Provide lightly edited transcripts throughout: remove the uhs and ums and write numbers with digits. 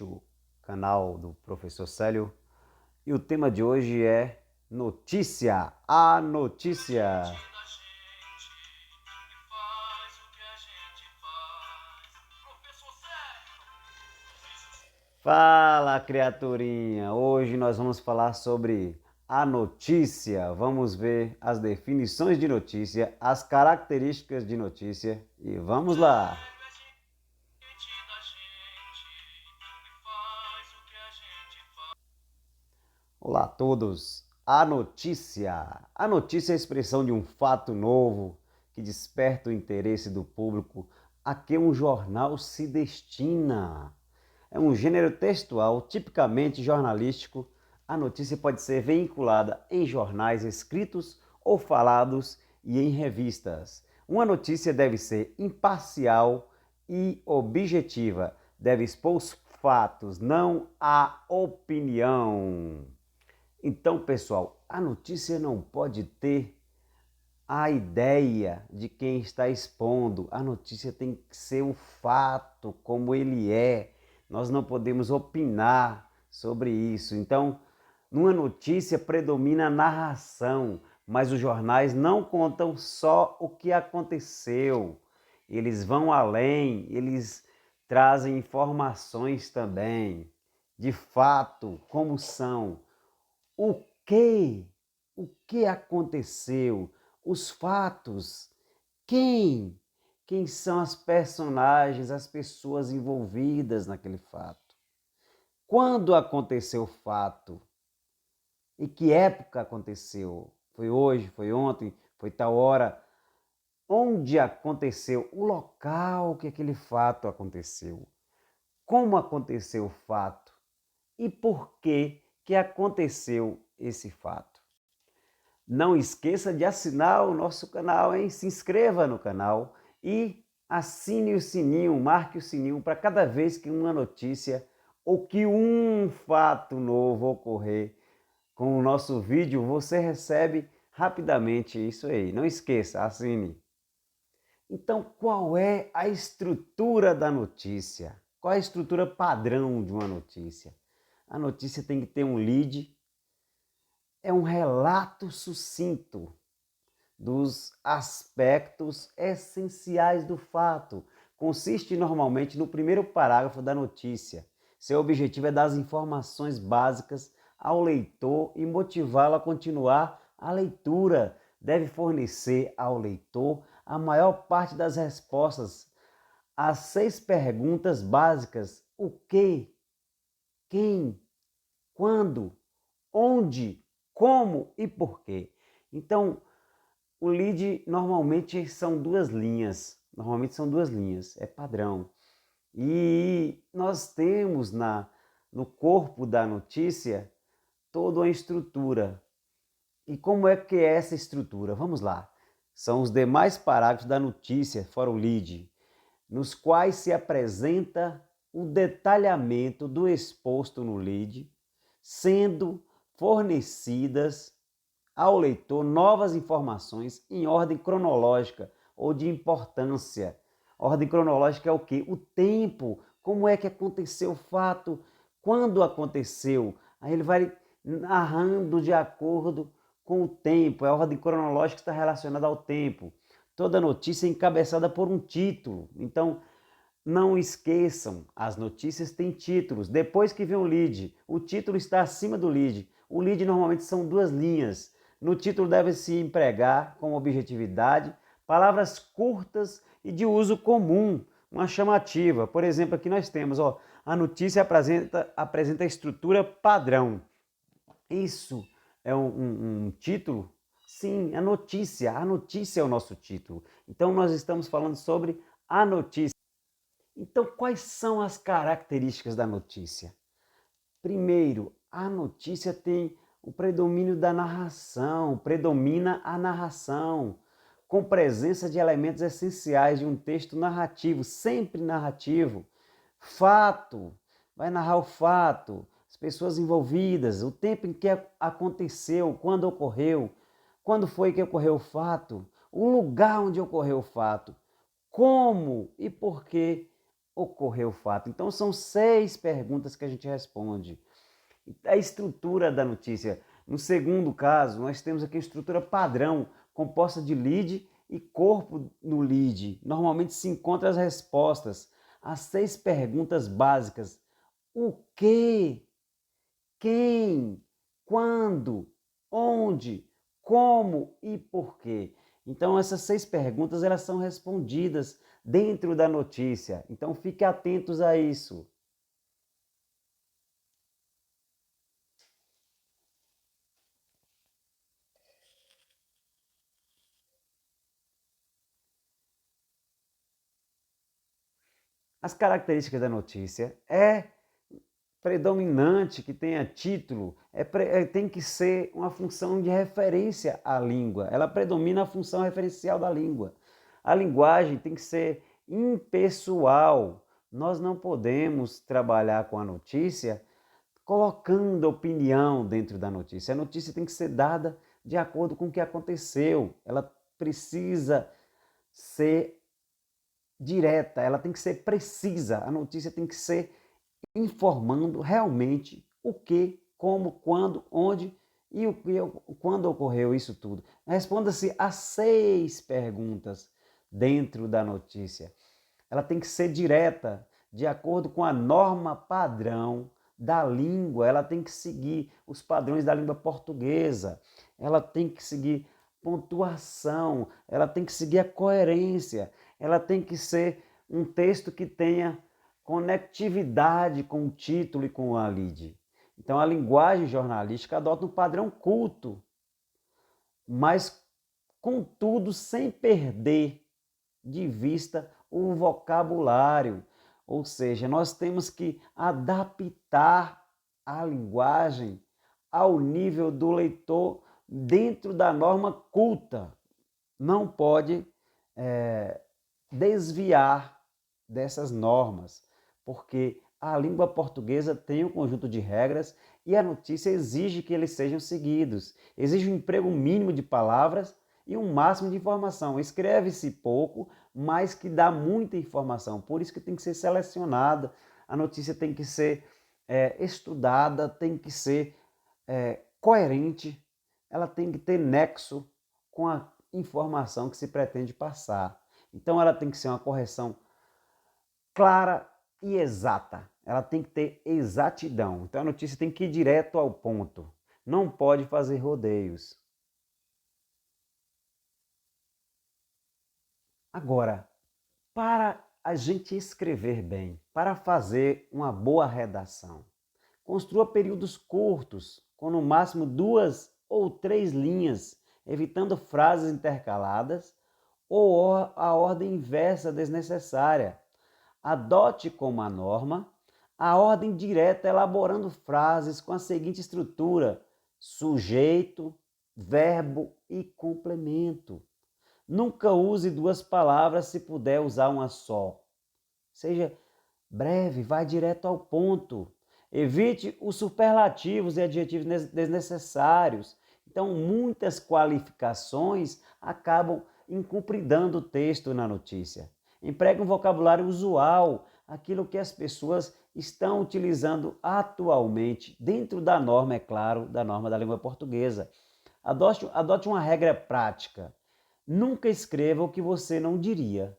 o canal do Professor Célio e o tema de hoje é notícia, a notícia. Fala, criaturinha! Hoje nós vamos falar sobre a notícia. Vamos ver as definições de notícia, as características de notícia e vamos lá! Olá a todos! A notícia. A notícia é a expressão de um fato novo que desperta o interesse do público a que um jornal se destina. É um gênero textual tipicamente jornalístico. A notícia pode ser veiculada em jornais escritos ou falados e em revistas. Uma notícia deve ser imparcial e objetiva. Deve expor os fatos, não a opinião. Então, pessoal, a notícia não pode ter a ideia de quem está expondo. A notícia tem que ser o fato como ele é. Nós não podemos opinar sobre isso. Então, numa notícia predomina a narração, mas os jornais não contam só o que aconteceu. Eles vão além, eles trazem informações também, de fato, como são. O que? O que aconteceu? Os fatos? Quem? Quem são as personagens, as pessoas envolvidas naquele fato? Quando aconteceu o fato? Em que época aconteceu? Foi hoje? Foi ontem? Foi tal hora? Onde aconteceu? O local que aquele fato aconteceu? Como aconteceu o fato? E por que aconteceu esse fato? Não esqueça de assinar o nosso canal, hein? Se inscreva no canal e assine o sininho, marque o sininho para cada vez que uma notícia ou que um fato novo ocorrer com o nosso vídeo, você recebe rapidamente isso aí. Não esqueça, assine. Então, qual é a estrutura da notícia? Qual é a estrutura padrão de uma notícia? A notícia tem que ter um lead, é um relato sucinto dos aspectos essenciais do fato. Consiste normalmente no primeiro parágrafo da notícia. Seu objetivo é dar as informações básicas ao leitor e motivá-lo a continuar a leitura. Deve fornecer ao leitor a maior parte das respostas às 6 perguntas básicas: o que, quem, quando, onde, como e por quê. Então, o lead normalmente são duas linhas. É padrão. E nós temos no corpo da notícia toda uma estrutura. E como é que é essa estrutura? Vamos lá. São os demais parágrafos da notícia, fora o lead, nos quais se apresenta o detalhamento do exposto no lead, sendo fornecidas ao leitor novas informações em ordem cronológica ou de importância. Ordem cronológica é o quê? O tempo, como é que aconteceu o fato, quando aconteceu. Aí ele vai narrando de acordo com o tempo, a ordem cronológica está relacionada ao tempo. Toda notícia é encabeçada por um título, então não esqueçam, as notícias têm títulos. Depois que vem o lead, o título está acima do lead. O lead normalmente são 2 linhas. No título deve-se empregar com objetividade palavras curtas e de uso comum, uma chamativa. Por exemplo, aqui nós temos, a notícia apresenta a estrutura padrão. Isso é um título? Sim, a notícia é o nosso título. Então nós estamos falando sobre a notícia. Então, quais são as características da notícia? Primeiro, a notícia tem o predomínio da narração, predomina a narração, com presença de elementos essenciais de um texto narrativo, sempre narrativo. Fato, vai narrar o fato, as pessoas envolvidas, o tempo em que aconteceu, quando ocorreu, quando foi que ocorreu o fato, o lugar onde ocorreu o fato, como e por que ocorreu o fato. Então são 6 perguntas que a gente responde. A estrutura da notícia. No segundo caso, nós temos aqui a estrutura padrão, composta de lead e corpo no lead. Normalmente se encontra as respostas, as 6 perguntas básicas. O que? Quem? Quando? Onde? Como e por quê? Então essas 6 perguntas elas são respondidas dentro da notícia. Então fique atentos a isso. As características da notícia é predominante que tenha título, tem que ser uma função de referência à língua. Ela predomina a função referencial da língua. A linguagem tem que ser impessoal. Nós não podemos trabalhar com a notícia colocando opinião dentro da notícia. A notícia tem que ser dada de acordo com o que aconteceu. Ela precisa ser direta, ela tem que ser precisa. A notícia tem que ser informando realmente o que, como, quando, onde e quando ocorreu isso tudo. Responda-se a 6 perguntas dentro da notícia. Ela tem que ser direta, de acordo com a norma padrão da língua. Ela tem que seguir os padrões da língua portuguesa. Ela tem que seguir pontuação, ela tem que seguir a coerência, ela tem que ser um texto que tenha conectividade com o título e com a lead. Então a linguagem jornalística adota um padrão culto, mas contudo sem perder de vista o vocabulário. Ou seja, nós temos que adaptar a linguagem ao nível do leitor dentro da norma culta. Não pode desviar dessas normas, porque a língua portuguesa tem um conjunto de regras e a notícia exige que eles sejam seguidos. Exige um emprego mínimo de palavras e um máximo de informação. Escreve-se pouco, mas que dá muita informação. Por isso que tem que ser selecionada. A notícia tem que ser estudada, tem que ser coerente, ela tem que ter nexo com a informação que se pretende passar. Então ela tem que ser uma correção clara e exata. Ela tem que ter exatidão. Então a notícia tem que ir direto ao ponto. Não pode fazer rodeios. Agora, para a gente escrever bem, para fazer uma boa redação, construa períodos curtos, com no máximo 2 ou 3 linhas, evitando frases intercaladas ou a ordem inversa desnecessária. Adote como a norma a ordem direta, elaborando frases com a seguinte estrutura: sujeito, verbo e complemento. Nunca use 2 palavras se puder usar uma só. Seja breve, vai direto ao ponto. Evite os superlativos e adjetivos desnecessários. Então, muitas qualificações acabam incumpridando o texto na notícia. Empregue um vocabulário usual, aquilo que as pessoas estão utilizando atualmente, dentro da norma, é claro, da norma da língua portuguesa. Adote uma regra prática. Nunca escreva o que você não diria.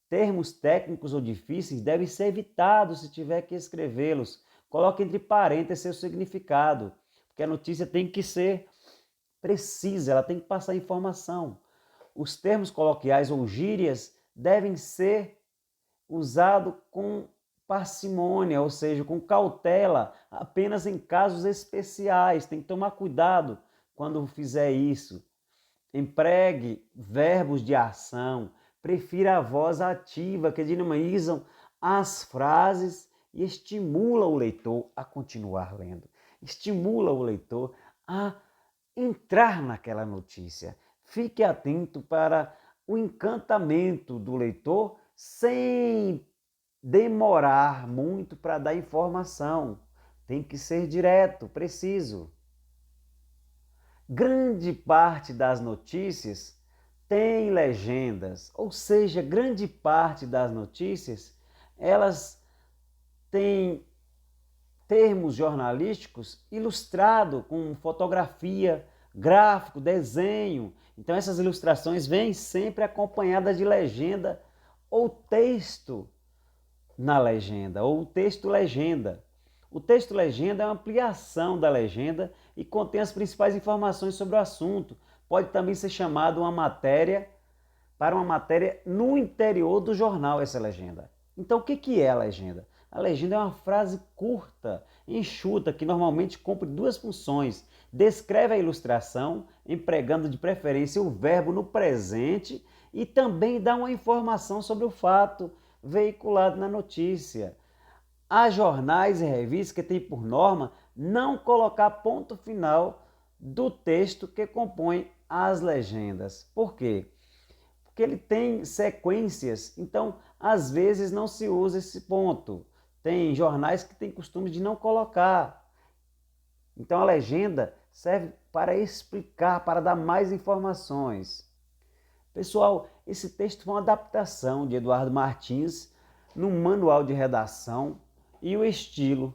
Termos técnicos ou difíceis devem ser evitados se tiver que escrevê-los. Coloque entre parênteses seu significado, porque a notícia tem que ser precisa, ela tem que passar informação. Os termos coloquiais ou gírias devem ser usados com parcimônia, ou seja, com cautela, apenas em casos especiais. Tem que tomar cuidado quando fizer isso. Empregue verbos de ação, prefira a voz ativa, que dinamizam as frases e estimula o leitor a continuar lendo. Estimula o leitor a entrar naquela notícia. Fique atento para o encantamento do leitor sem demorar muito para dar informação. Tem que ser direto, preciso. Grande parte das notícias tem legendas, ou seja, grande parte das notícias elas têm termos jornalísticos ilustrados com fotografia, gráfico, desenho. Então essas ilustrações vêm sempre acompanhadas de legenda ou texto na legenda, ou texto legenda. O texto legenda é uma ampliação da legenda e contém as principais informações sobre o assunto. Pode também ser chamado uma matéria, para uma matéria no interior do jornal, essa legenda. Então o que é a legenda? A legenda é uma frase curta, enxuta, que normalmente cumpre duas funções. Descreve a ilustração, empregando de preferência o verbo no presente, e também dá uma informação sobre o fato veiculado na notícia. Há jornais e revistas que têm por norma não colocar ponto final do texto que compõe as legendas. Por quê? Porque ele tem sequências, então às vezes não se usa esse ponto. Tem jornais que têm costume de não colocar. Então a legenda serve para explicar, para dar mais informações. Pessoal, esse texto foi uma adaptação de Eduardo Martins no manual de redação e o estilo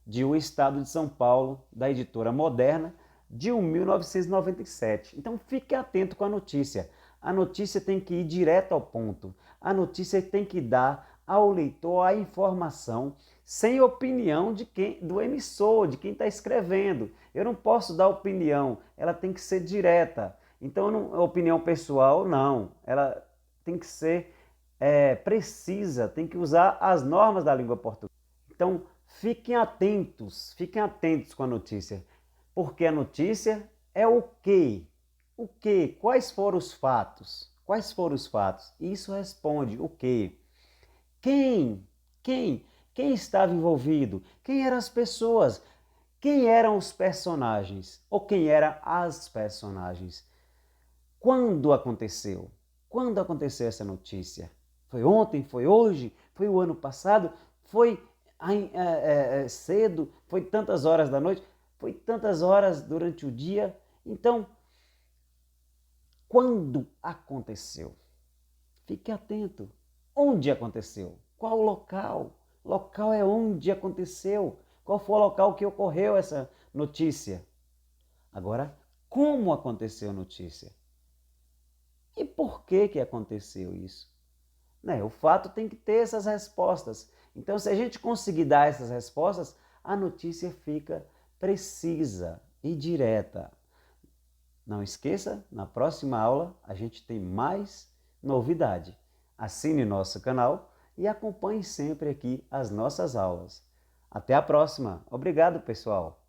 de O Estado de São Paulo, da editora Moderna, de 1997. Então fique atento com a notícia. A notícia tem que ir direto ao ponto. A notícia tem que dar ao leitor a informação sem opinião do emissor, de quem está escrevendo. Eu não posso dar opinião, ela tem que ser direta. Então, opinião pessoal, não. Ela tem que ser precisa, tem que usar as normas da língua portuguesa. Então, fiquem atentos com a notícia. Porque a notícia é o quê? O quê? Quais foram os fatos? Quais foram os fatos? Isso responde o quê? Quem? Quem? Quem estava envolvido? Quem eram as pessoas? Quem eram os personagens? Ou quem eram as personagens? Quando aconteceu? Quando aconteceu essa notícia? Foi ontem? Foi hoje? Foi o ano passado? Foi cedo? Foi tantas horas da noite? Foi tantas horas durante o dia? Então, quando aconteceu? Fique atento. Onde aconteceu? Qual o local? Local é onde aconteceu. Qual foi o local que ocorreu essa notícia? Agora, como aconteceu a notícia? E por que aconteceu isso? Né? O fato tem que ter essas respostas. Então, se a gente conseguir dar essas respostas, a notícia fica precisa e direta. Não esqueça, na próxima aula a gente tem mais novidade. Assine nosso canal e acompanhe sempre aqui as nossas aulas. Até a próxima. Obrigado, pessoal.